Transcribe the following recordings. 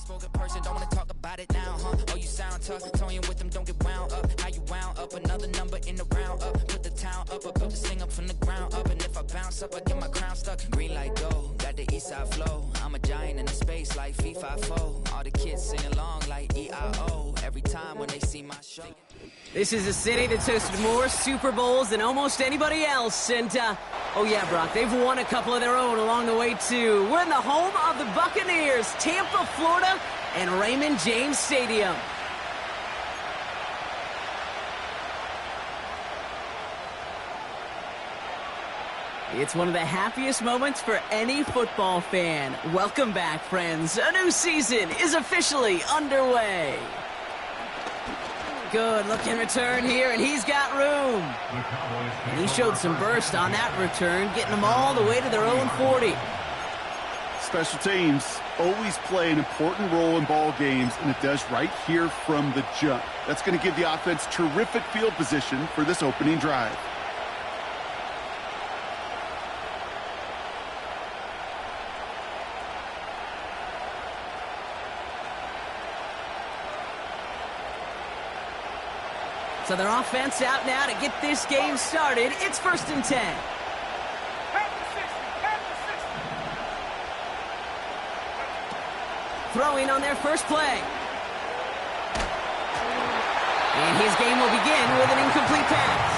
spoken person, don't wanna talk about it now, huh? Oh, you sound tough, toying with them, don't get wound up. How you wound up, another number in the round up. Put the town up, I built this thing up from the ground up. And if I bounce up, I get my crown stuck. Green light go, got the east side flow. I'm a giant in the space like FIFA4. All the kids sing along like EIO. Every time when they see my show. This is a city that's hosted more Super Bowls than almost anybody else. And, oh yeah, Brock, they've won a couple of their own along the way, too. We're in the home of the Buccaneers, Tampa, Florida, and Raymond James Stadium. It's one of the happiest moments for any football fan. Welcome back, friends. A new season is officially underway. Good looking return here, and he's got room. And he showed some burst on that return, getting them all the way to their own 40. Special teams always play an important role in ball games, and it does right here from the jump. That's going to give the offense terrific field position for this opening drive. So their offense out now to get this game started. It's 1st and 10. Throwing on their first play. And his game will begin with an incomplete pass.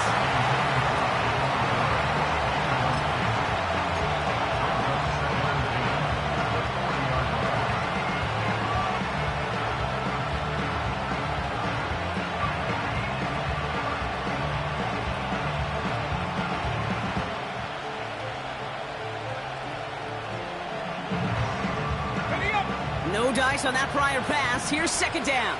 No dice on that prior pass. Here's 2nd down.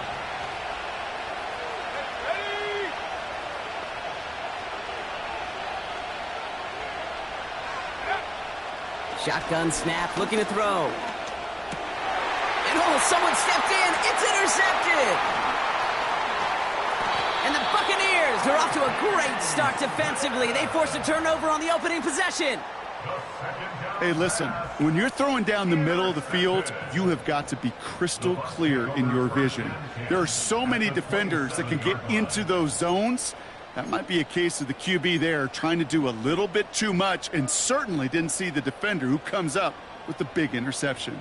Shotgun snap, looking to throw. And oh, someone stepped in. It's intercepted. And the Buccaneers are off to a great start defensively. They forced a turnover on the opening possession. Hey, listen, when you're throwing down the middle of the field, you have got to be crystal clear in your vision. There are so many defenders that can get into those zones. That might be a case of the QB there trying to do a little bit too much and certainly didn't see the defender who comes up with the big interception.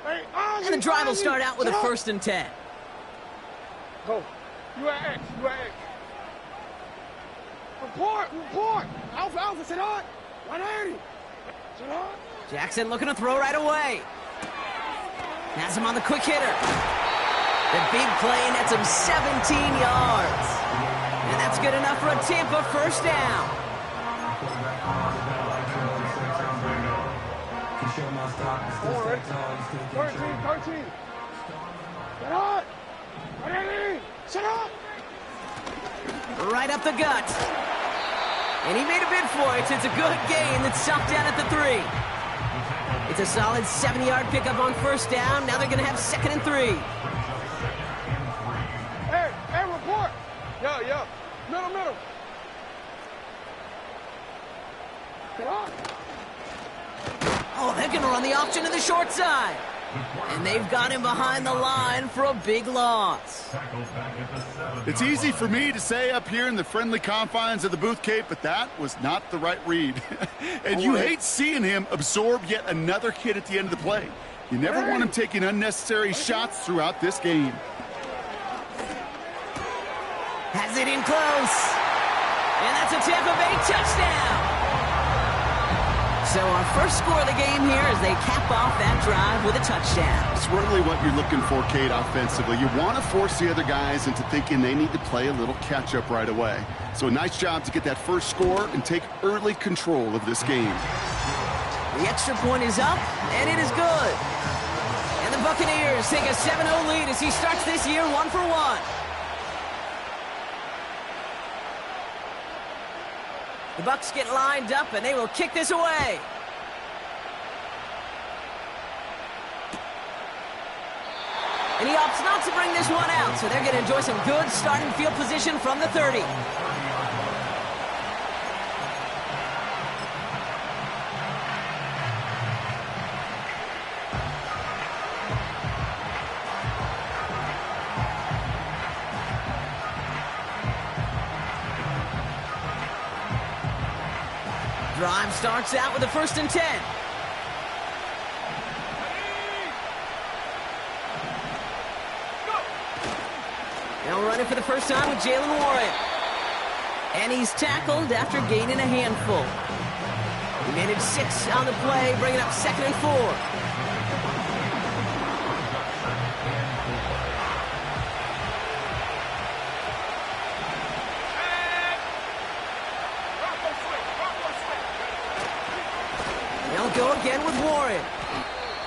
And the drive will start out with a 1st and 10. Go. You at X. You at X. Report. Alpha, sit on. 180. Sit on. Jackson looking to throw right away. Has him on the quick hitter. The big play nets him 17 yards. And that's good enough for a Tampa 1st down. All right. 13. Sit on. 180. Sit on. Right up the gut. And he made a bid for it. It's a good gain that's stopped down at the 3. It's a solid 7-yard pickup on 1st down. Now they're going to have 2nd and 3. Hey, report. Yeah. Middle. Get on. Oh, they're going to run the option to the short side. And they've got him behind the line for a big loss. It's easy for me to say up here in the friendly confines of the booth, Kate, but that was not the right read. And you hate seeing him absorb yet another hit at the end of the play. You never want him taking unnecessary shots throughout this game. Has it in close. And that's a Tampa Bay touchdown. So our first score of the game here as they cap off that drive with a touchdown. It's really what you're looking for, Kate, offensively. You want to force the other guys into thinking they need to play a little catch-up right away. So a nice job to get that first score and take early control of this game. The extra point is up, and it is good. And the Buccaneers take a 7-0 lead as he starts this year 1 for 1. The Bucs get lined up, and they will kick this away. And he opts not to bring this one out, so they're going to enjoy some good starting field position from the 30. drive starts out with a 1st and 10. They'll run it for the first time with Jalen Warren. And he's tackled after gaining a handful. He managed 6 on the play, bringing up 2nd and 4. They'll go again with Warren.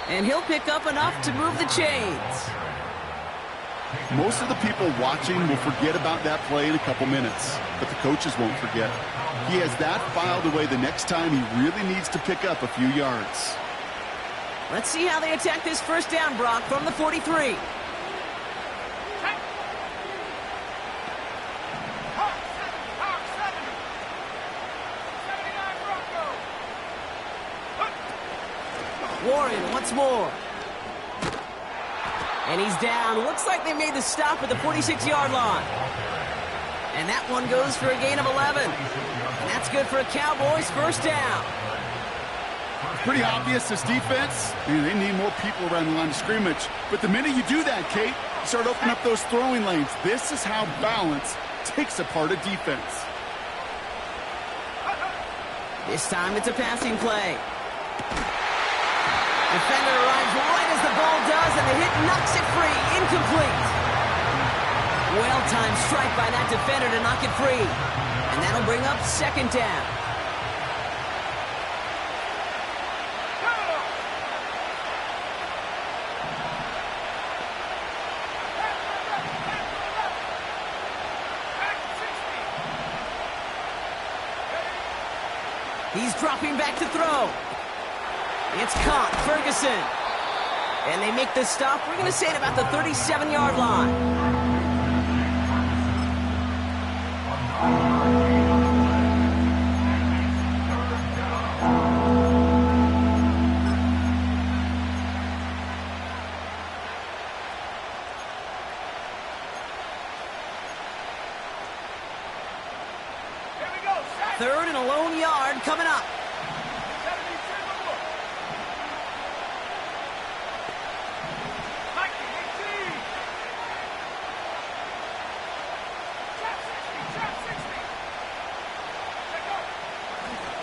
And he'll pick up enough to move the chains. Most of the people watching will forget about that play in a couple minutes, but the coaches won't forget. He has that filed away the next time he really needs to pick up a few yards. Let's see how they attack this first down, Brock, from the 43. Warren once more. And he's down. Looks like they made the stop at the 46-yard line. And that one goes for a gain of 11. And that's good for a Cowboys first down. Pretty obvious, this defense. They need more people around the line of scrimmage. But the minute you do that, Kate, you start opening up those throwing lanes. This is how balance takes apart a defense. This time it's a passing play. Defender arrives right as the ball does, and the hit knocks it free. Incomplete. Well-timed strike by that defender to knock it free. And that'll bring up 2nd down. He's dropping back to throw. It's caught, Ferguson. And they make the stop, we're going to say at about the 37-yard line. Third and a lone yard coming up.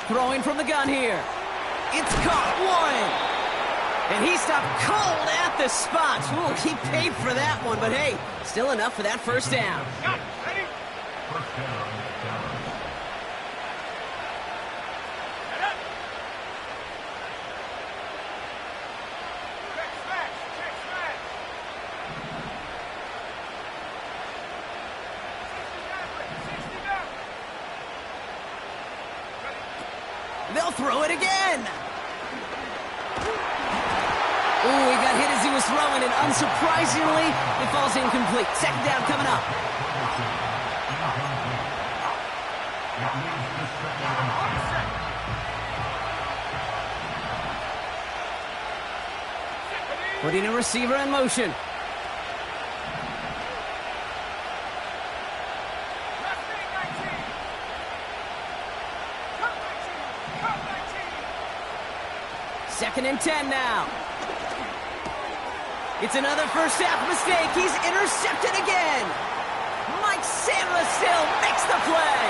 Throwing from the gun here. It's caught. Warren. And he stopped cold at the spot. Ooh, he paid for that one, but hey, still enough for that first down. Ready? First down. They'll throw it again. Ooh, he got hit as he was throwing, and unsurprisingly, it falls incomplete. 2nd down coming up. Putting a receiver in motion. Second and 10 now. It's another first half mistake. He's intercepted again. Mike Sandler still makes the play.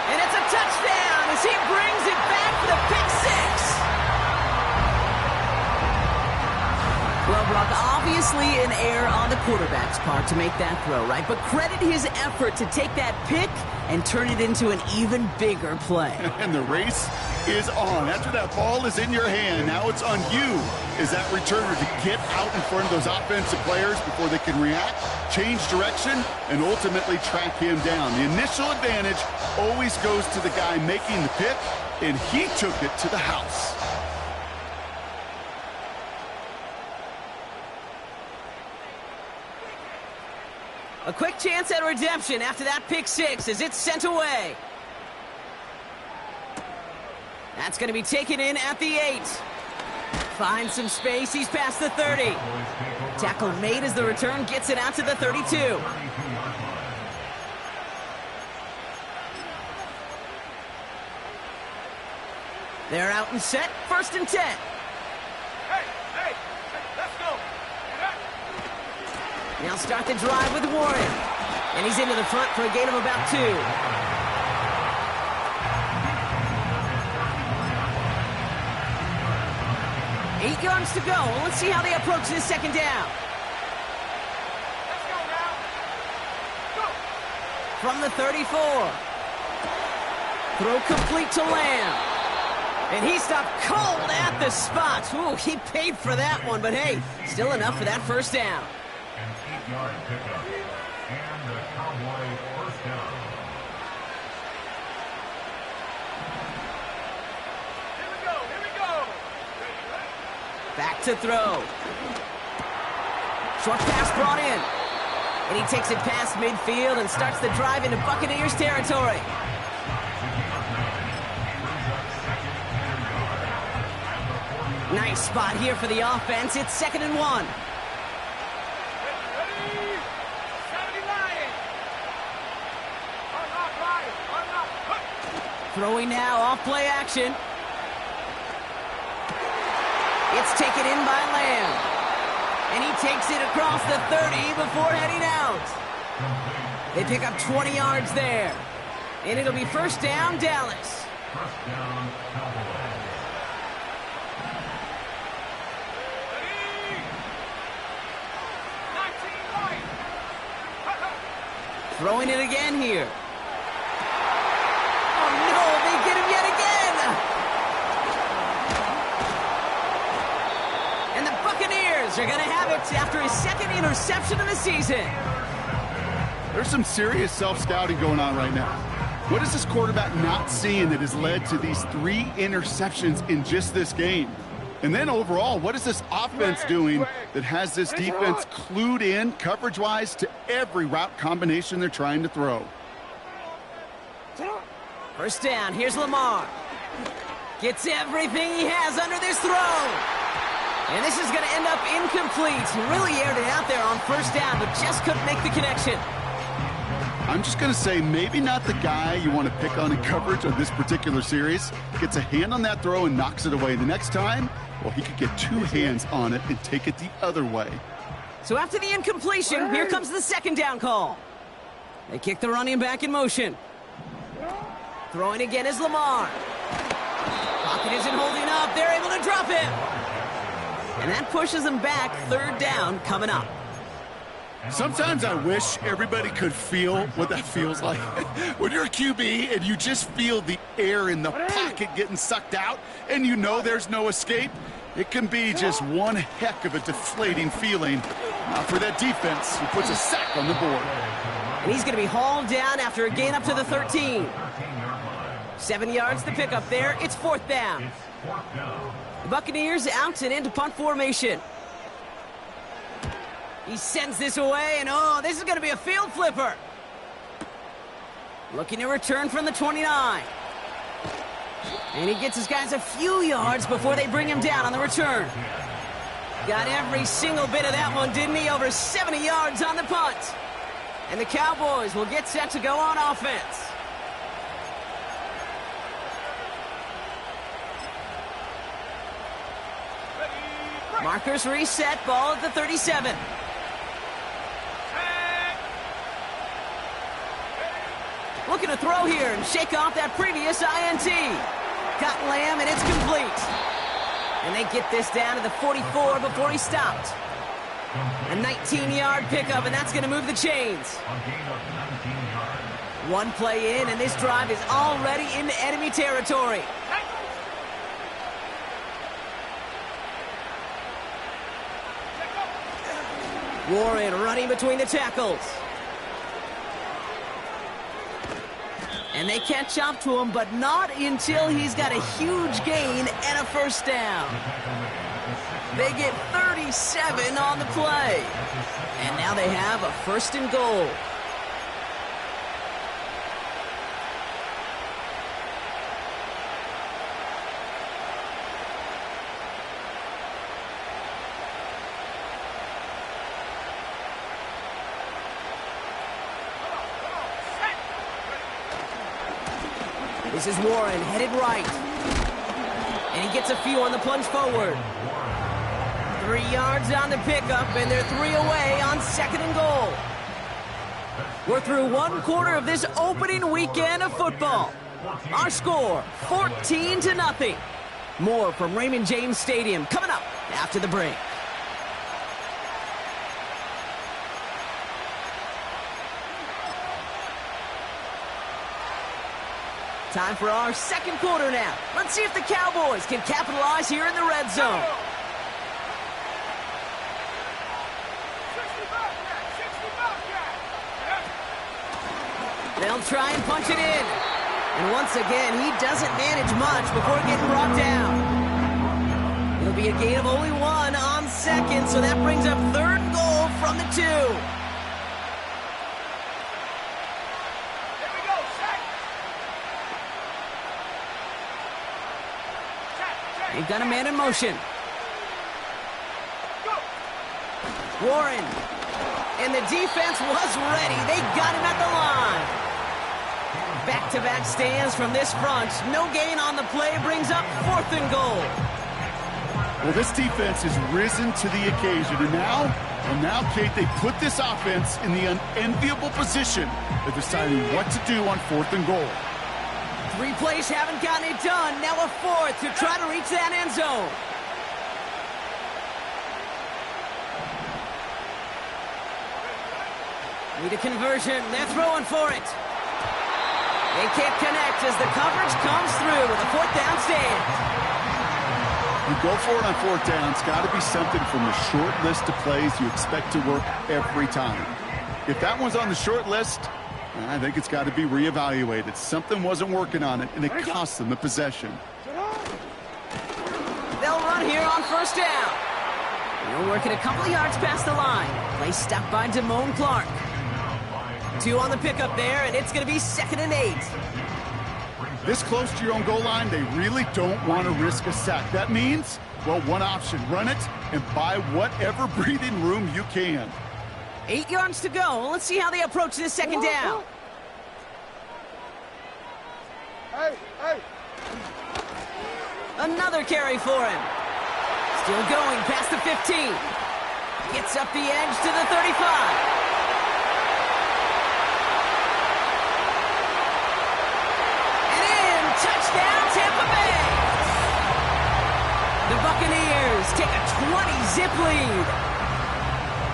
And it's a touchdown as he brings it back for the pick 6. Well, Brock, obviously an error on the quarterback's part to make that throw, right? But credit his effort to take that pick and turn it into an even bigger play. And the race is on. After that ball is in your hand, now it's on you as that returner to get out in front of those offensive players before they can react, change direction, and ultimately track him down. The initial advantage always goes to the guy making the pick, and he took it to the house. A quick chance at redemption after that pick 6 as it's sent away. That's going to be taken in at the 8. Finds some space. He's past the 30. Tackle made as the return gets it out to the 32. They're out and set, 1st and 10. Hey, let's go. Now start the drive with Warren. And he's into the front for a gain of about 2. Eight yards to go. Let's see how they approach this 2nd down. Let's go now. Go. From the 34. Throw complete to Lamb. And he stopped cold at the spot. Ooh, he paid for that one, but hey, still enough for that 1st down. An 8-yard pickup. And the Cowboy 1st down. Here we go. Back to throw. Short pass brought in. And he takes it past midfield and starts the drive into Buccaneers territory. Nice spot here for the offense. It's 2nd and 1. Ready? 79. Unlock, Ryan. Unlock. Throwing now, off play action. It's taken in by Lamb. And he takes it across the 30 before heading out. They pick up 20 yards there. And it'll be 1st down, Dallas. 1st down, Cowboys. Ready? 19 right. Throwing it again here. Oh no, they get him yet again! And the Buccaneers are gonna have it after his 2nd interception of the season. There's some serious self-scouting going on right now. What is this quarterback not seeing that has led to these 3 interceptions in just this game? And then overall, what is this offense doing that has this defense clued in coverage-wise to every route combination they're trying to throw? 1st down, here's Lamar. Gets everything he has under this throw. And this is going to end up incomplete. He really aired it out there on 1st down, but just couldn't make the connection. I'm just going to say maybe not the guy you want to pick on in coverage on this particular series. Gets a hand on that throw and knocks it away. The next time, well, he could get 2 hands on it and take it the other way. So after the incompletion, here comes the 2nd down call. They kick the running back in motion. Throwing again is Lamar. Pocket isn't holding up. They're able to drop him. And that pushes them back. 3rd down coming up. Sometimes I wish everybody could feel what that feels like. When you're a QB and you just feel the air in the pocket getting sucked out and you know there's no escape, it can be just one heck of a deflating feeling for that defense who puts a sack on the board. And he's going to be hauled down after a gain up to the 13. 7 yards to pick up there. It's 4th down. The Buccaneers out and into punt formation. He sends this away, and oh, this is going to be a field flipper. Looking to return from the 29. And he gets his guys a few yards before they bring him down on the return. Got every single bit of that one, didn't he? Over 70 yards on the punt. And the Cowboys will get set to go on offense. Markers reset, ball at the 37. Looking to throw here and shake off that previous INT. Got Lamb, and it's complete. And they get this down to the 44 before he stopped. A 19-yard pickup, and that's going to move the chains. One play in, and this drive is already into enemy territory. Warren running between the tackles. And they catch up to him, but not until he's got a huge gain and a 1st down. They get 37 on the play. And now they have a 1st and goal. This is Warren, headed right. And he gets a few on the plunge forward. 3 yards on the pickup, and they're 3 away on 2nd and goal. We're through 1 quarter of this opening weekend of football. Our score, 14-0. More from Raymond James Stadium coming up after the break. Time for our 2nd quarter now. Let's see if the Cowboys can capitalize here in the red zone. They'll try and punch it in. And once again, he doesn't manage much before getting brought down. It'll be a gain of only 1 on 2nd, so that brings up 3rd and goal from the 2. Here we go, set. They've got a man in motion. Go. Warren. And the defense was ready. They got him at the line. Back-to-back stands from this front. No gain on the play brings up 4th and goal. Well, this defense has risen to the occasion. And now, Kate, they put this offense in the unenviable position of deciding what to do on 4th and goal. 3 plays haven't gotten it done. Now a 4th to try to reach that end zone. Need a conversion. They're throwing for it. They can't connect as the coverage comes through with a 4th down stand. You go for it on 4th down. It's got to be something from the short list of plays you expect to work every time. If that one's on the short list, I think it's got to be reevaluated. Something wasn't working on it, and it cost them the possession. They'll run here on 1st down. They're working a couple of yards past the line. Play stopped by Damone Clark. 2 on the pickup there, and it's going to be 2nd and 8. This close to your own goal line, they really don't want to risk a sack. That means, well, one option, run it and buy whatever breathing room you can. 8 yards to go. Let's see how they approach this 2nd down. Hey, hey. Another carry for him. Still going past the 15. Gets up the edge to the 35. Touchdown, Tampa Bay! The Buccaneers take a 20-zip lead.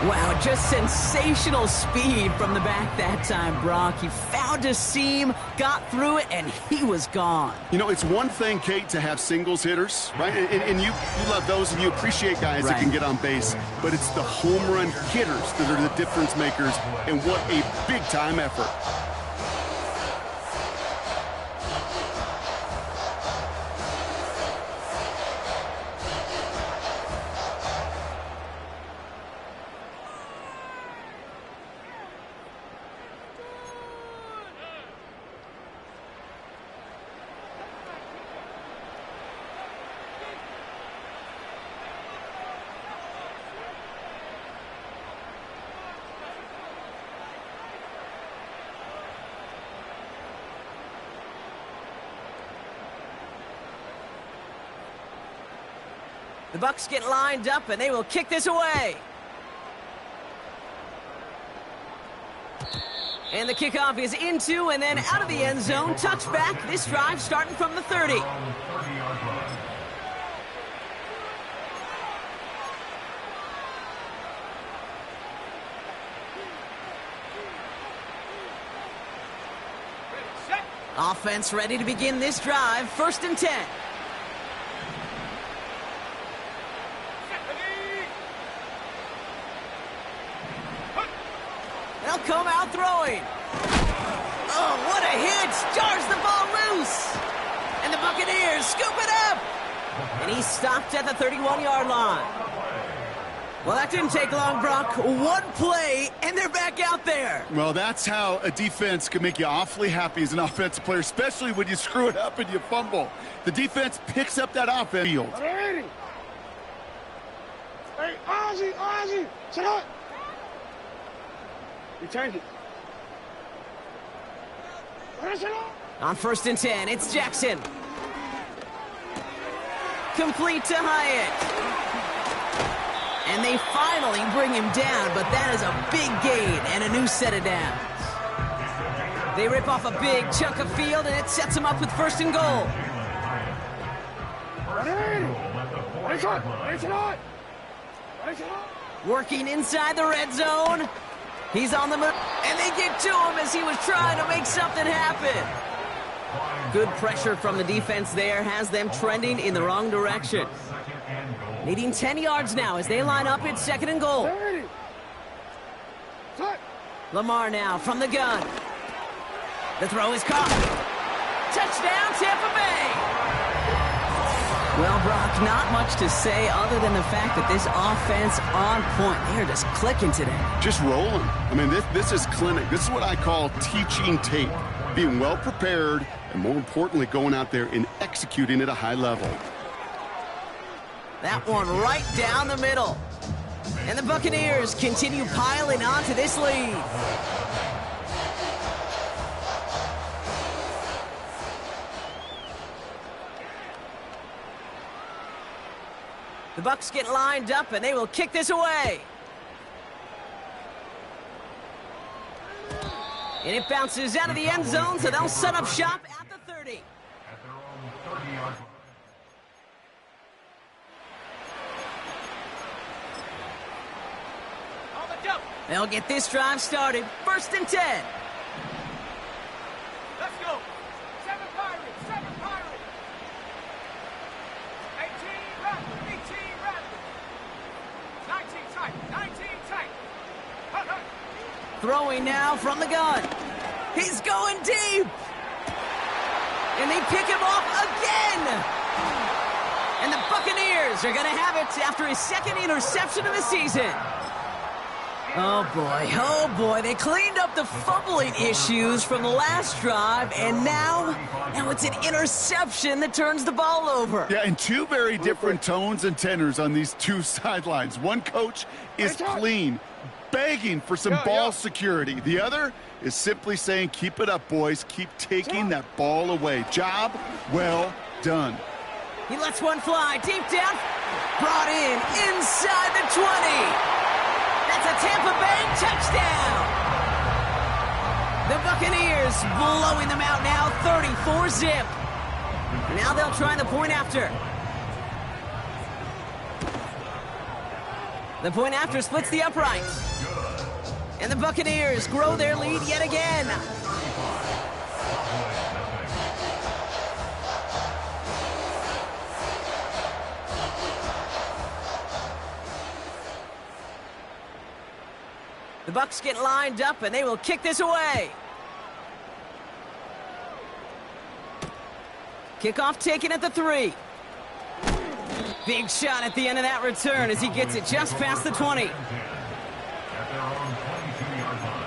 Wow, just sensational speed from the back that time, Brock. He found a seam, got through it, and he was gone. You know, it's one thing, Kate, to have singles hitters, right? And you love those, and you appreciate guys that can get on base. But it's the home run hitters that are the difference makers, and what a big-time effort. The Bucs get lined up, and they will kick this away. And the kickoff is into and then out of the end zone. Touchback. This drive starting from the 30. Offense ready to begin this drive. 1st and 10. They'll come out throwing. Oh, what a hit! Jars the ball loose. And the Buccaneers scoop it up. And he stopped at the 31-yard line. Well, that didn't take long, Brock. One play, and they're back out there. Well, that's how a defense can make you awfully happy as an offensive player, especially when you screw it up and you fumble. The defense picks up that offense field. Hey, Ozzy, sit up. You change it. On 1st and 10, it's Jackson. complete to Hyatt. And they finally bring him down, but that is a big gain and a new set of downs. They rip off a big chunk of field, and it sets them up with first and goal. Working inside the red zone. He's on the move, and they get to him as he was trying to make something happen. Good pressure from the defense there has them trending in the wrong direction. Needing 10 yards now as they line up at second and goal. Lamar now from the gun. The throw is caught. Touchdown, Tampa Bay! Well, Brock, not much to say other than the fact that this offense on point. They are just clicking today. Just rolling. I mean, this is clinic. This is what I call teaching tape. Being well prepared, and more importantly, going out there and executing at a high level. That one right down the middle. And the Buccaneers continue piling onto this lead. The Bucs get lined up, and they will kick this away. And it bounces out of the end zone, so they'll set up shop at the 30. At their own 30-yard line. They'll get this drive started. First and 10. Let's go. 7 Pirates, 7 Pirates. 18 Raptors, 18 Raptors. 19 tight, 19 tight. Hut, hut. Throwing now from the gun. He's going deep. And they pick him off again. And the Buccaneers are going to have it after his second interception of the season. Oh boy, they cleaned up the fumbling issues from the last drive, and now it's an interception that turns the ball over. Yeah, and two very different tones and tenors on these two sidelines. One coach is clean, begging for some ball security. The other is simply saying, keep it up, boys. Keep taking that ball away. Job well done. He lets one fly deep down, brought in inside the 20. That's a Tampa Bay touchdown! The Buccaneers blowing them out now, 34-zip. Now they'll try the point after. The point after splits the uprights. And the Buccaneers grow their lead yet again. The Bucs get lined up, and they will kick this away. Kickoff taken at the 3. Big shot at the end of that return as he gets it just past the 20. At their own 22-yard line.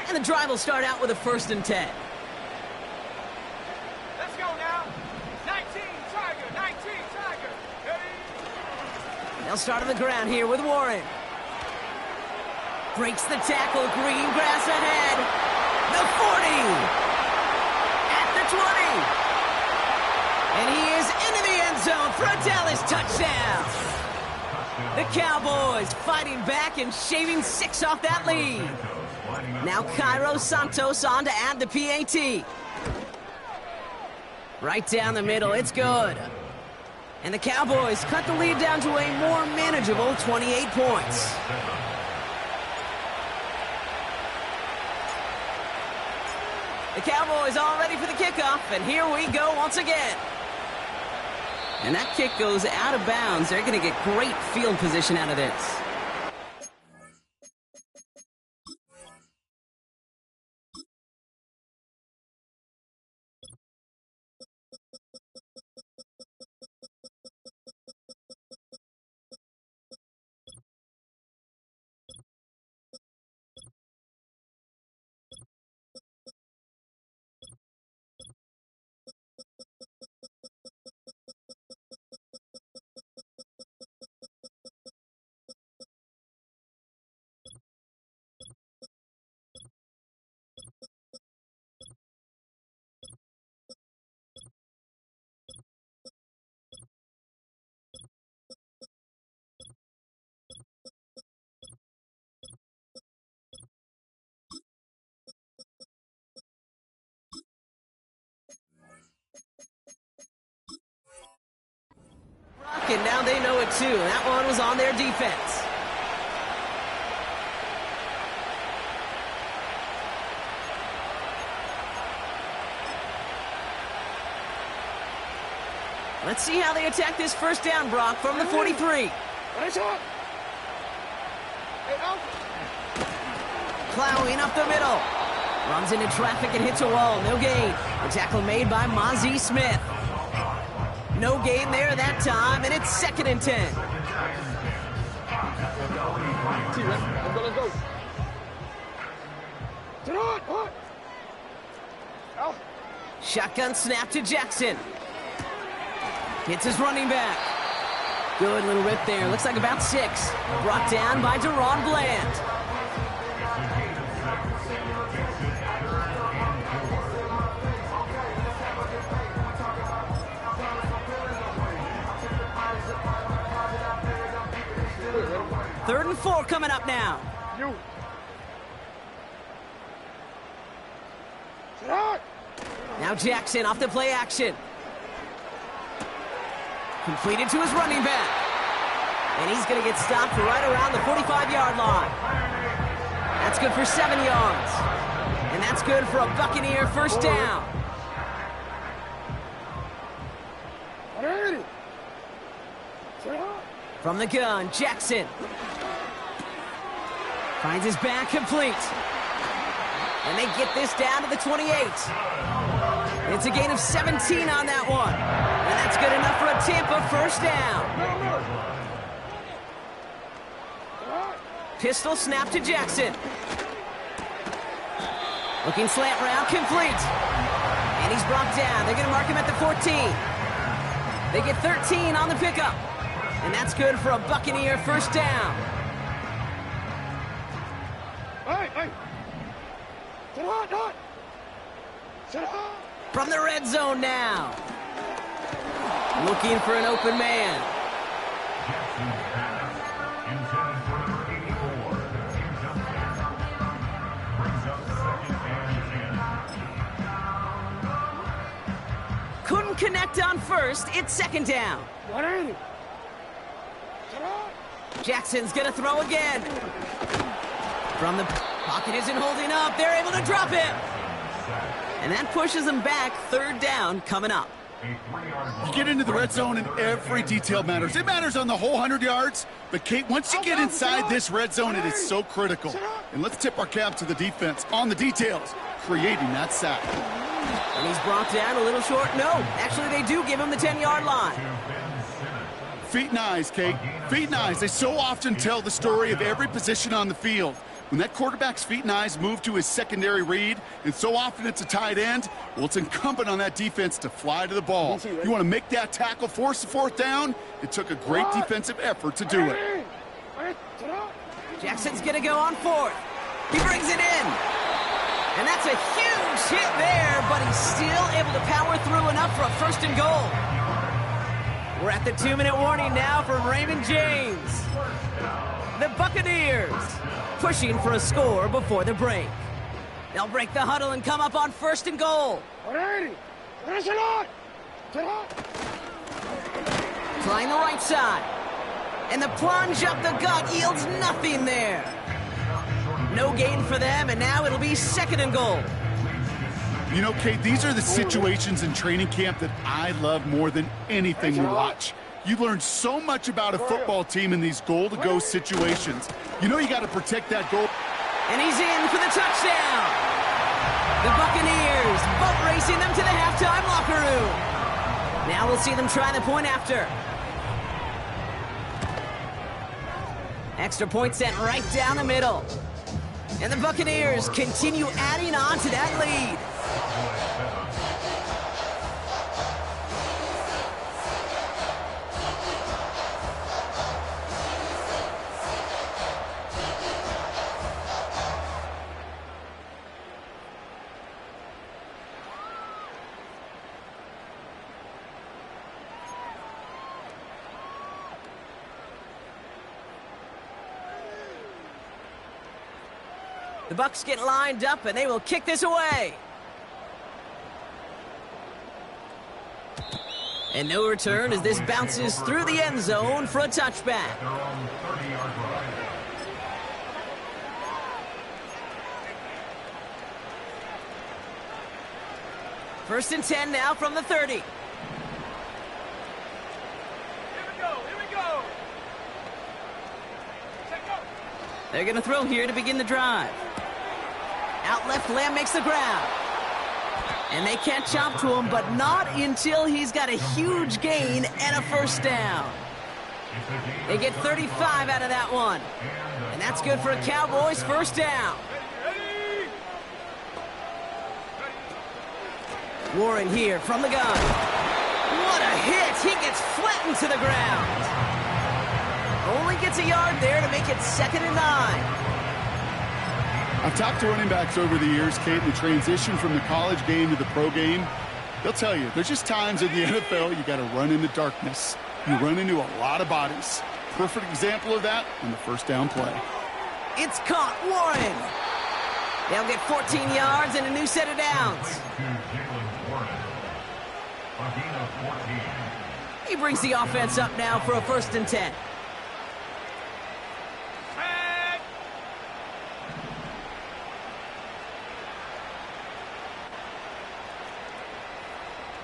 And the drive will start out with a first and 10. Let's go now. 19 Tiger, 19 Tiger. They'll start on the ground here with Warren. Breaks the tackle, green grass ahead. The 40. At the 20. And he is into the end zone for a Dallas touchdown. The Cowboys fighting back and shaving 6 off that lead. Now Cairo Santos on to add the PAT. Right down the middle, it's good. And the Cowboys cut the lead down to a more manageable 28 points. The Cowboys all ready for the kickoff, and here we go once again. And that kick goes out of bounds. They're going to get great field position out of this. back, and now they know it too. That one was on their defense. Let's see how they attack this first down, Brock, from the 43. Plowing up the middle. Runs into traffic and hits a wall. No gain. A tackle made by Mozzie Smith. No gain there that time, and it's 2nd and 10. Shotgun snap to Jackson. Hits his running back. Good little rip there. Looks like about 6. Brought down by Deron Bland. Third and 4 coming up now. Now Jackson off the play action. Completed to his running back. And he's going to get stopped right around the 45-yard line. That's good for 7 yards. And that's good for a Buccaneer first down. From the gun, Jackson. Finds his back complete. And they get this down to the 28. It's a gain of 17 on that one. And that's good enough for a Tampa first down. Pistol snap to Jackson. Looking slant route, complete. And he's brought down. They're going to mark him at the 14. They get 13 on the pickup. And that's good for a Buccaneer first down. From the red zone now. Looking for an open man. Couldn't connect on first. It's 2nd down. Jackson's gonna throw again. From the pocket isn't holding up. They're able to drop him. And that pushes them back. 3rd down coming up. You get into the red zone and every detail matters. It matters on the whole 100 yards. But, Kate, once you get inside this red zone, it is so critical. And let's tip our cap to the defense on the details, creating that sack. And he's brought down a little short. No, actually they do give him the 10-yard line. Feet and eyes, Kate. Feet and eyes. They so often tell the story of every position on the field. When that quarterback's feet and eyes move to his secondary read, and so often it's a tight end, well, it's incumbent on that defense to fly to the ball. You want to make that tackle, force the 4th down? It took a great defensive effort to do it. Jackson's going to go on 4th. He brings it in. And that's a huge hit there, but he's still able to power through enough for a 1st and goal. We're at the 2-minute warning now from Raymond James. The Buccaneers pushing for a score before the break. They'll break the huddle and come up on 1st and goal. Flying the right side. And the plunge up the gut yields nothing there. No gain for them, and now it'll be 2nd and goal. You know, Kate, these are the situations in training camp that I love more than anything to watch. You learn so much about a football team in these goal-to-go situations. You know you got to protect that goal. And he's in for the touchdown. The Buccaneers boat racing them to the halftime locker room. Now we'll see them try the point after. Extra point sent right down the middle. And the Buccaneers continue adding on to that lead. The Bucs get lined up, and they will kick this away. And no return as this bounces through the end zone for a touchback. Their own 30-yard line. First and 10 now from the 30. Here we go. Take go. They're going to throw here to begin the drive. Out left, Lamb makes the grab. And they can't chop to him, but not until he's got a huge gain and a first down. They get 35 out of that one. And that's good for a Cowboys first down. Warren here from the gun. What a hit! He gets flattened to the ground. Only gets a yard there to make it 2nd and 9. I've talked to running backs over the years, Kate, the transition from the college game to the pro game. They'll tell you, there's just times in the NFL you got to run into darkness. You run into a lot of bodies. Perfect example of that on the first down play. It's caught. Warren. They'll get 14 yards and a new set of downs. He brings the offense up now for a 1st and 10.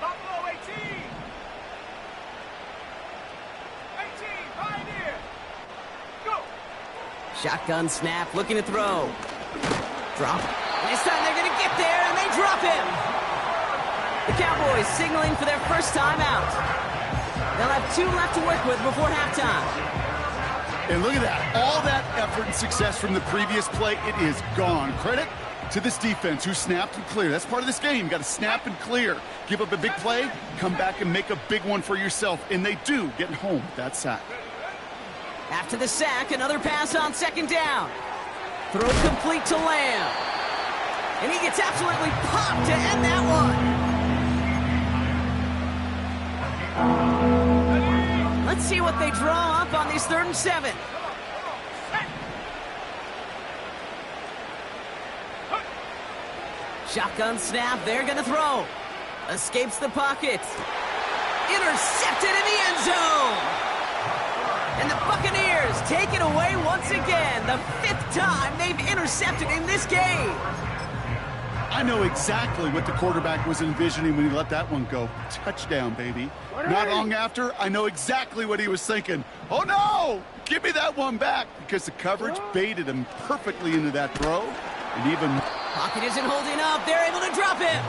Buffalo 18. 18, Pioneer. Go. Shotgun snap, looking to throw. Drop. And this time they're going to get there, and they drop him. The Cowboys signaling for their first time out. They'll have 2 left to work with before halftime. And look at that. All that effort and success from the previous play, it is gone. Credit to this defense who snapped and cleared. That's part of this game. You got to snap and clear. Give up a big play, come back and make a big one for yourself. And they do, getting home with that sack. After the sack, another pass on 2nd down. Throw complete to Lamb. And he gets absolutely popped to end that one. Let's see what they draw up on these 3rd and 7. Shotgun snap, they're going to throw. Escapes the pocket. Intercepted in the end zone. And the Buccaneers take it away once again. The 5th time they've intercepted in this game. I know exactly what the quarterback was envisioning when he let that one go. Touchdown, baby. Not long after, I know exactly what he was thinking. Oh, no! Give me that one back, because the coverage baited him perfectly into that throw. And even... Pocket isn't holding up. They're able to drop him.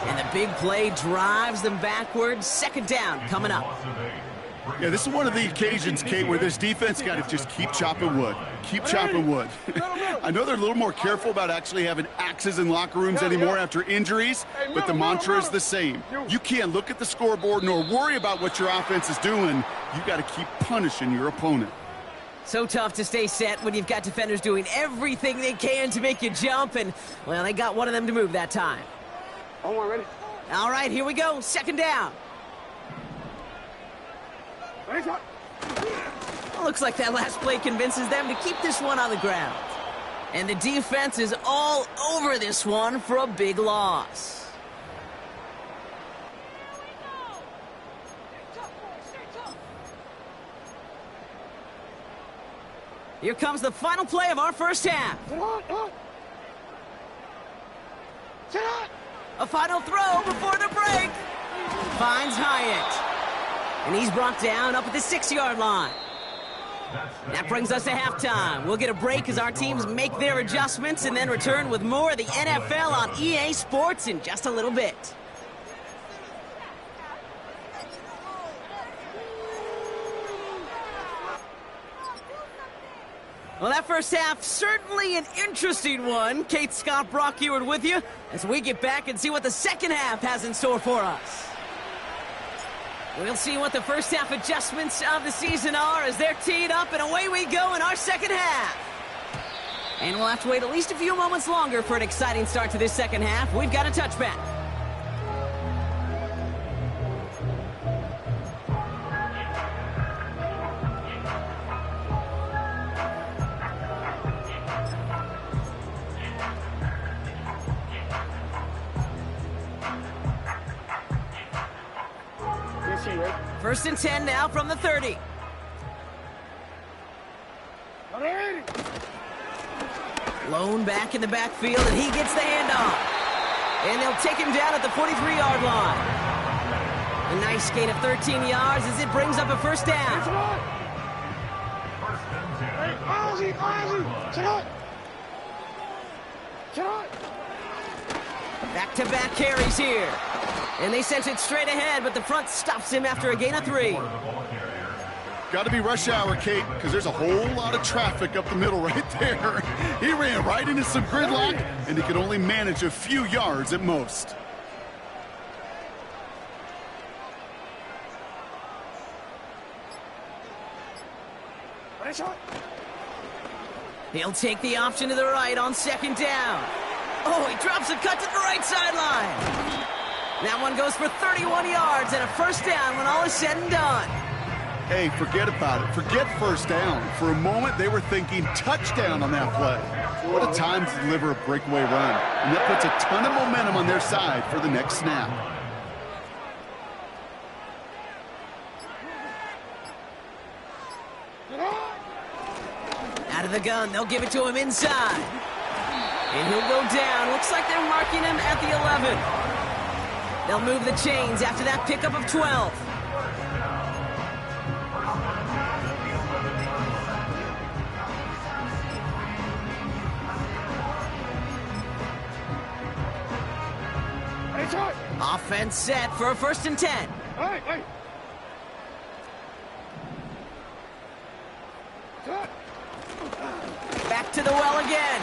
And the big play drives them backwards. 2nd down coming up. Yeah, this is one of the occasions, Kate, where this defense got to just keep chopping wood. Keep chopping wood. I know they're a little more careful about actually having axes in locker rooms anymore after injuries, but the mantra is the same. You can't look at the scoreboard nor worry about what your offense is doing. You got to keep punishing your opponent. So tough to stay set when you've got defenders doing everything they can to make you jump, and, well, they got one of them to move that time. Ready? All right, here we go. 2nd down. Looks like that last play convinces them to keep this one on the ground. And the defense is all over this one for a big loss. Here comes the final play of our first half. A final throw before the break. Finds Hyatt. And he's brought down up at the 6-yard line. That brings us to halftime. We'll get a break as our teams make their adjustments and then return with more of the NFL on EA Sports in just a little bit. Well, that first half, certainly an interesting one. Kate, Scott, Brock Ewart with you as we get back and see what the second half has in store for us. We'll see what the first half adjustments of the season are as they're teed up, and away we go in our second half. And we'll have to wait at least a few moments longer for an exciting start to this second half. We've got a touchback. First and 10 now from the 30. Lone back in the backfield, and he gets the handoff. And they'll take him down at the 43-yard line. A nice gain of 13 yards as it brings up a first down. Back-to-back carries here. And they sent it straight ahead, but the front stops him after a gain of 3. Got to be rush hour, Kate, because there's a whole lot of traffic up the middle right there. He ran right into some gridlock, and he could only manage a few yards at most. He'll take the option to the right on second down. Oh, he drops a cut to the right sideline. That one goes for 31 yards and a first down when all is said and done. Hey, forget about it. Forget first down. For a moment, they were thinking touchdown on that play. What a time to deliver a breakaway run. And that puts a ton of momentum on their side for the next snap. Out of the gun, they'll give it to him inside. And he'll go down. Looks like they're marking him at the 11. They'll move the chains after that pickup of 12. Offense set for a first and 10. Back to the well again.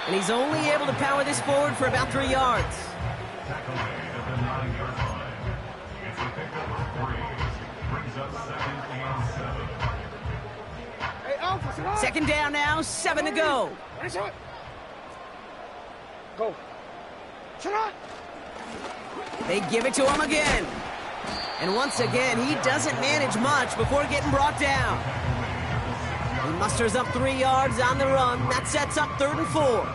And he's only able to power this forward for about 3 yards. Tackle made at the 9-yard line. It's a pickup of 3. Brings up 2nd and 7. Second down now, 7 to go. Go. They give it to him again. And once again, he doesn't manage much before getting brought down. He musters up 3 yards on the run. That sets up 3rd and 4.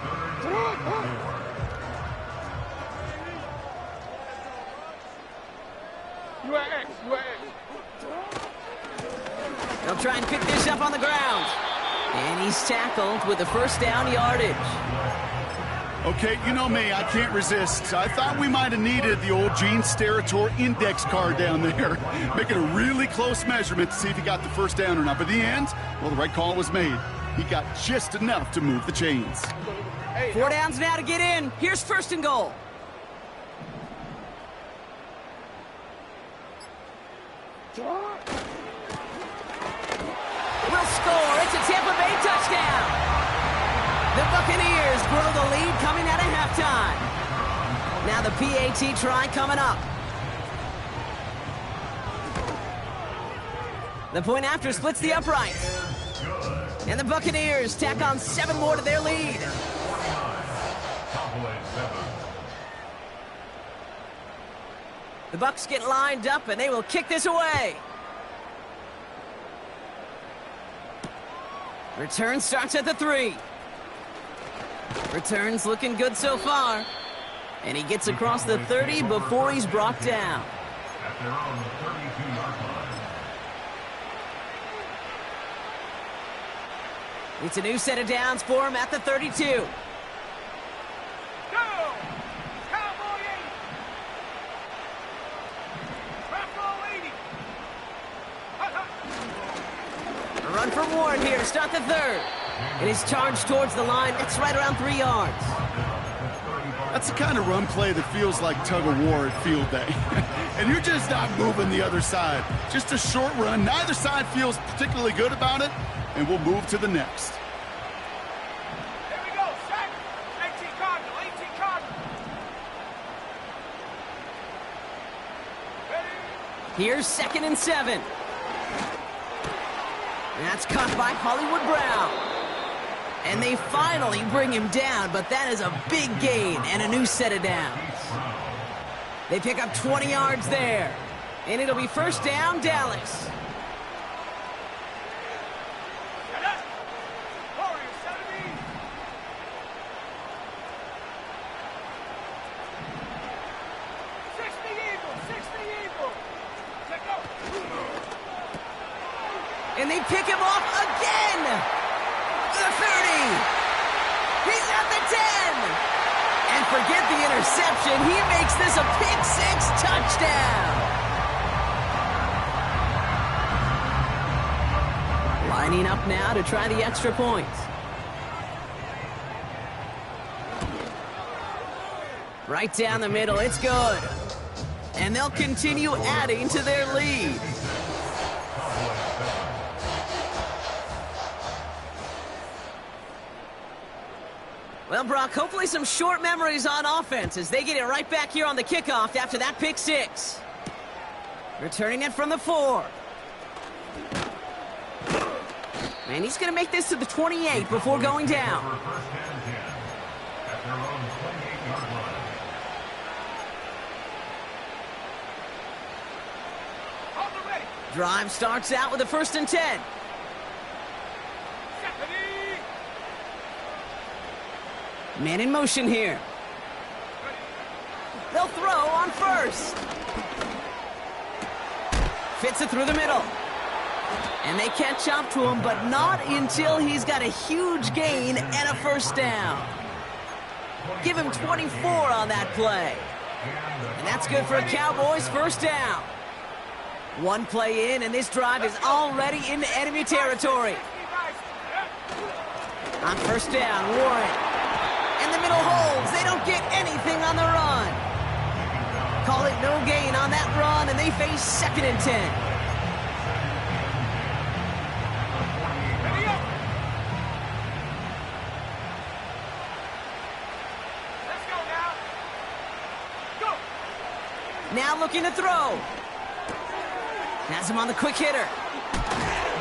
They'll try and pick this up on the ground. And he's tackled with the first down yardage. Okay, you know me, I can't resist. I thought we might have needed the old Gene Steratore index card down there. Making a really close measurement to see if he got the first down or not. But in the end, well, the right call was made. He got just enough to move the chains. 4 downs now to get in. Here's 1st and goal. Will score. It's a Tampa Bay touchdown. The Buccaneers grow the lead coming out of halftime. Now the PAT try coming up. The point after splits the uprights. And the Buccaneers tack on 7 more to their lead. The Bucs get lined up and they will kick this away. Return starts at the 3. Return's looking good so far. And he gets across the 30 before he's brought down. At their own 32-yard line. It's a new set of downs for him at the 32. Go! Cowboy 80! Buffalo 80! A run for Warren here to start the 3rd. And his charge towards the line, that's right around 3 yards. That's the kind of run play that feels like tug-of-war at field day. And you're just not moving the other side. Just a short run. Neither side feels particularly good about it, and we'll move to the next. Here we go, set! 18 Cardinal, 18 Cardinal! Ready? Here's 2nd and 7. That's caught by Hollywood Brown. And they finally bring him down, but that is a big gain and a new set of downs. They pick up 20 yards there. And it'll be first down, Dallas. Set up! Warriors, 70! Sixty Eagles! Let go! And they pick him off again. The 30. He's at the 10. And forget the interception. He makes this a pick-6 touchdown. Lining up now to try the extra point. Right down the middle. It's good. And they'll continue adding to their lead. Well, Brock, hopefully some short memories on offense as they get it right back here on the kickoff after that pick-6. Returning it from the 4. And he's going to make this to the 28 before going down. Drive starts out with a 1st and 10. Man in motion here. They'll throw on 1st. Fits it through the middle. And they catch up to him, but not until he's got a huge gain and a 1st down. Give him 24 on that play. And that's good for a Cowboys 1st down. One play in, and this drive is already into enemy territory. On 1st down, Warren. And the middle holds. They don't get anything on the run. Call it no gain on that run, and they face 2nd and 10. Let's go now. Go. Now looking to throw. Has him on the quick hitter.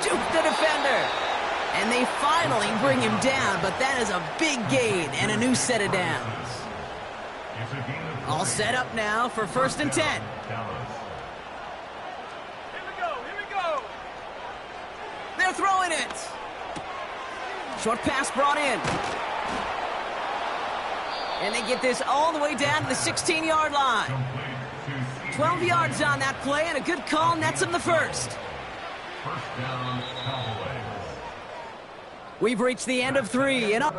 Juke the defender. And they finally bring him down, but that is a big gain and a new set of downs. All set up now for 1st and 10. Here we go. Here we go. They're throwing it. Short pass brought in. And they get this all the way down to the 16-yard line. 12 yards on that play, and a good call nets him the 1st. 1st down, Cowboys. We've reached the end of 3, and up.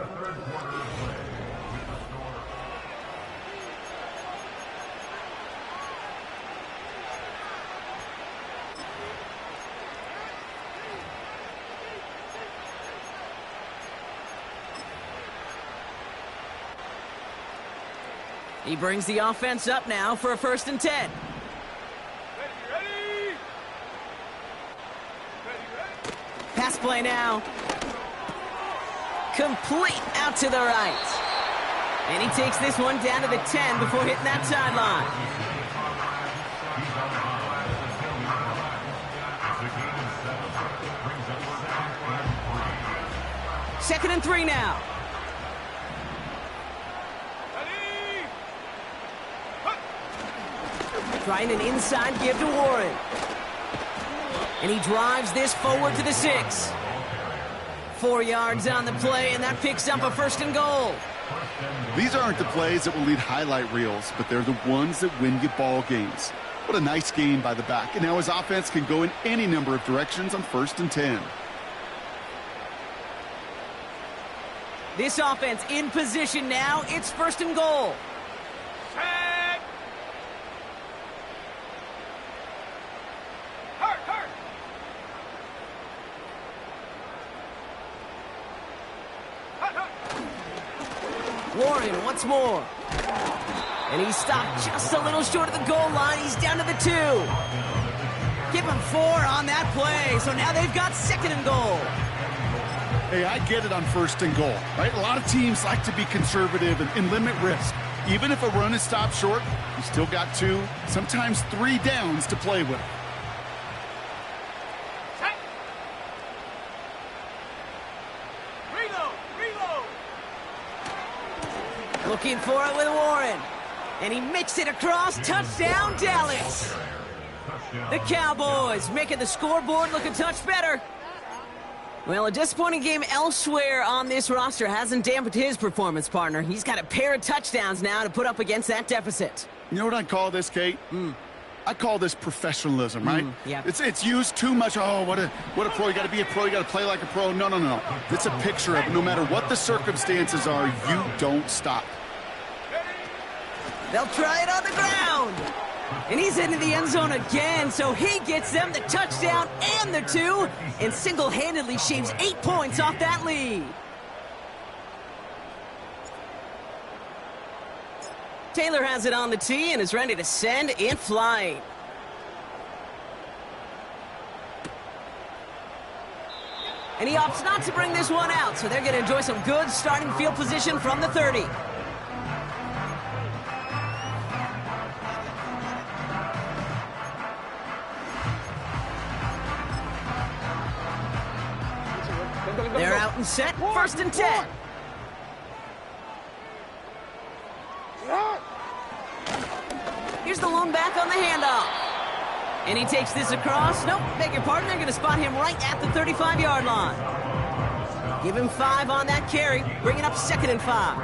He brings the offense up now for a 1st and 10. Ready. Pass play now. Complete out to the right. And he takes this one down to the 10 before hitting that sideline. Second and 3 now. Trying an inside give to Warren. And he drives this forward to the 6. 4 yards on the play, and that picks up a 1st and goal. These aren't the plays that will lead highlight reels, but they're the ones that win you ball games. What a nice game by the back. And now his offense can go in any number of directions on 1st and 10. This offense in position now. It's 1st and goal. Set. Hurt. Warren once more. And he stopped just a little short of the goal line. He's down to the 2. Give him 4 on that play. So now they've got 2nd and goal. Hey, I get it on 1st and goal, right? A lot of teams like to be conservative and limit risk. Even if a run is stopped short, you still got 2, sometimes 3 downs to play with. Set. Reload. Looking for it with Warren. And he makes it across. Touchdown, Dallas. The Cowboys making the scoreboard look a touch better. Well, a disappointing game elsewhere on this roster hasn't dampened his performance, partner. He's got a pair of touchdowns now to put up against that deficit. You know what I call this, Kate? I call this professionalism, right? Yeah. It's used too much. Oh, what a pro. You got to be a pro. You got to play like a pro. No, no, no. It's a picture of no matter what the circumstances are, you don't stop. They'll try it on the ground. And he's into the end zone again, so he gets them the touchdown and the 2, and single-handedly shaves 8 points off that lead. Taylor has it on the tee and is ready to send in flight. And he opts not to bring this one out, so they're going to enjoy some good starting field position from the 30. They're out and set, 1st and 10. Here's the lone back on the handoff. And he takes this across. Nope, beg your pardon. They're going to spot him right at the 35-yard line. Give him 5 on that carry, bringing up 2nd and 5.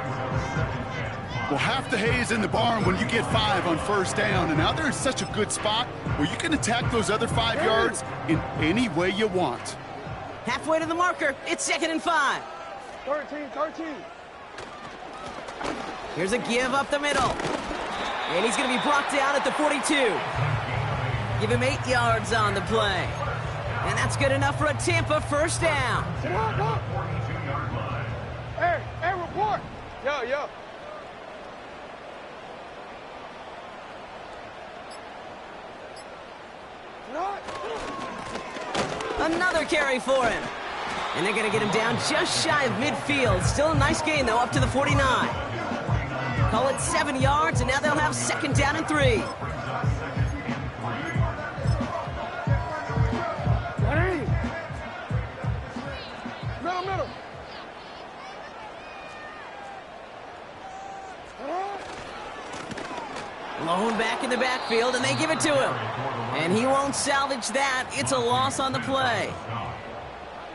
Well, half the hay is in the barn when you get 5 on 1st down. And now they're in such a good spot where you can attack those other 5 yards in any way you want. Halfway to the marker, it's 2nd and 5. 13. Here's a give up the middle. And he's going to be brought down at the 42. Give him 8 yards on the play. And that's good enough for a Tampa 1st down. Hey, report. Yo. Another carry for him. And they're going to get him down just shy of midfield. Still a nice gain, though, up to the 49. Call it 7 yards, and now they'll have 2nd down and 3. Middle. Lone back in the backfield, and they give it to him. And he won't salvage that. It's a loss on the play.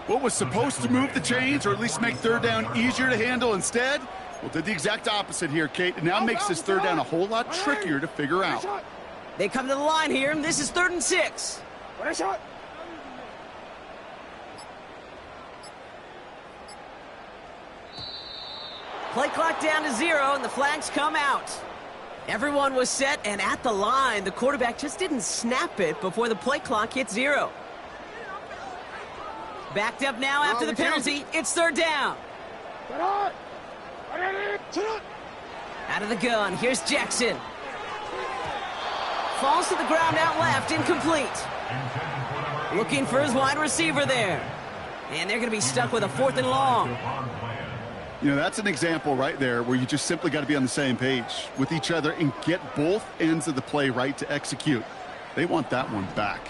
What was supposed to move the chains or at least make 3rd down easier to handle instead? Well, did the exact opposite here, Kate. It now makes this 3rd down a whole lot trickier to figure out. They come to the line here, and this is 3rd and 6. Play clock down to 0, and the flags come out. Everyone was set and at the line. The quarterback just didn't snap it before the play clock hit 0. Backed up now after the penalty. It's 3rd down. Out of the gun. Here's Jackson. Falls to the ground out left. Incomplete. Looking for his wide receiver there. And they're going to be stuck with a 4th and long. You know, that's an example right there where you just simply got to be on the same page with each other and get both ends of the play right to execute. They want that one back.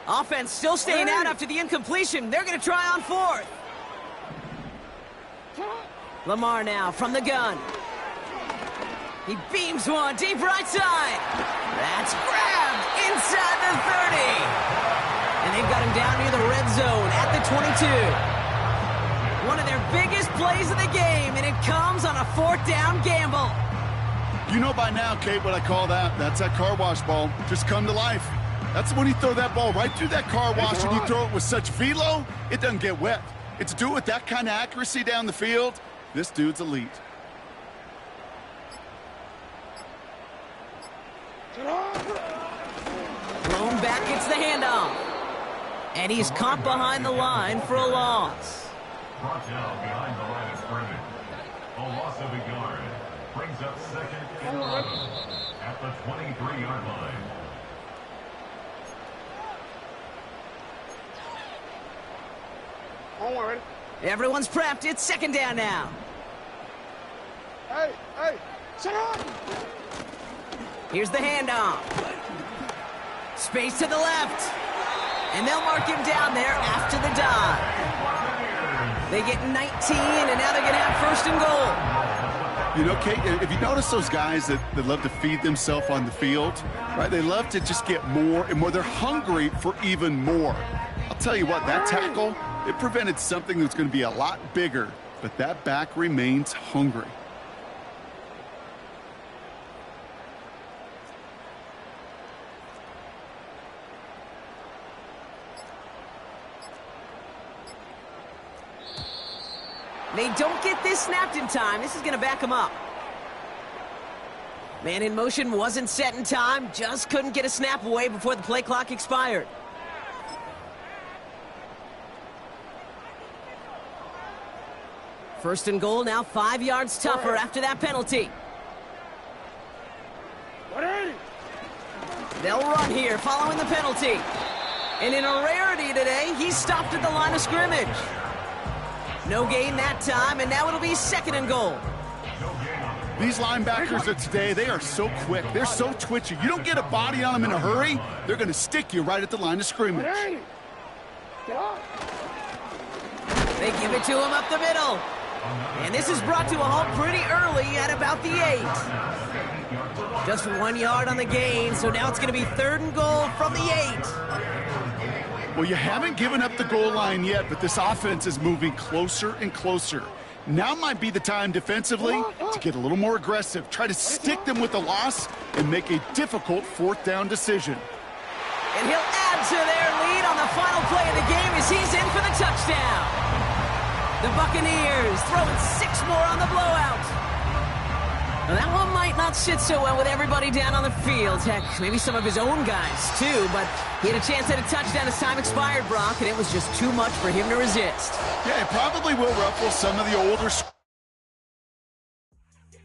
Offense still staying out after the incompletion. They're going to try on 4th. Lamar now from the gun. He beams one deep right side. That's grabbed inside the 30. And they've got him down near the red zone at the 22. One of their biggest plays of the game, and it comes on a 4th down gamble. You know by now, Kate, what I call that. That's that car wash ball. Just come to life. That's when you throw that ball right through that car wash and you throw it with such velo, it doesn't get wet. It's do it with that kind of accuracy down the field. This dude's elite. Thrown back gets the handoff. And he's caught behind the line for a loss. Brought down behind the line of scrimmage. A loss of a yard. Brings up 2nd and 11 at the 23-yard line. Everyone's prepped. It's 2nd down now. Hey, shut up! Here's the handoff. Space to the left. And they'll mark him down there after the dive. They get 19, and now they're going to have 1st and goal. You know, Kate, if you notice those guys that love to feed themselves on the field, right? They love to just get more and more. They're hungry for even more. I'll tell you what, that tackle, it prevented something that's going to be a lot bigger, but that back remains hungry. They don't get this snapped in time. This is going to back them up. Man in motion wasn't set in time. Just couldn't get a snap away before the play clock expired. First and goal, now 5 yards tougher after that penalty. They'll run here following the penalty. And in a rarity today, he's stopped at the line of scrimmage. No gain that time, and now it'll be second and goal. These linebackers of today, they are so quick. They're so twitchy. You don't get a body on them in a hurry, they're going to stick you right at the line of scrimmage. They give it to him up the middle. And this is brought to a halt pretty early at about the 8. Just 1 yard on the gain, so now it's going to be third and goal from the 8. Well, you haven't given up the goal line yet, but this offense is moving closer and closer. Now might be the time defensively to get a little more aggressive, try to stick them with the loss, and make a difficult fourth down decision. And he'll add to their lead on the final play of the game as he's in for the touchdown. The Buccaneers throwing 6 more on the blowout. Now that one might not sit so well with everybody down on the field. Heck, maybe some of his own guys too, but he had a chance at a touchdown as time expired, Brock, and it was just too much for him to resist. Yeah, it probably will ruffle some of the older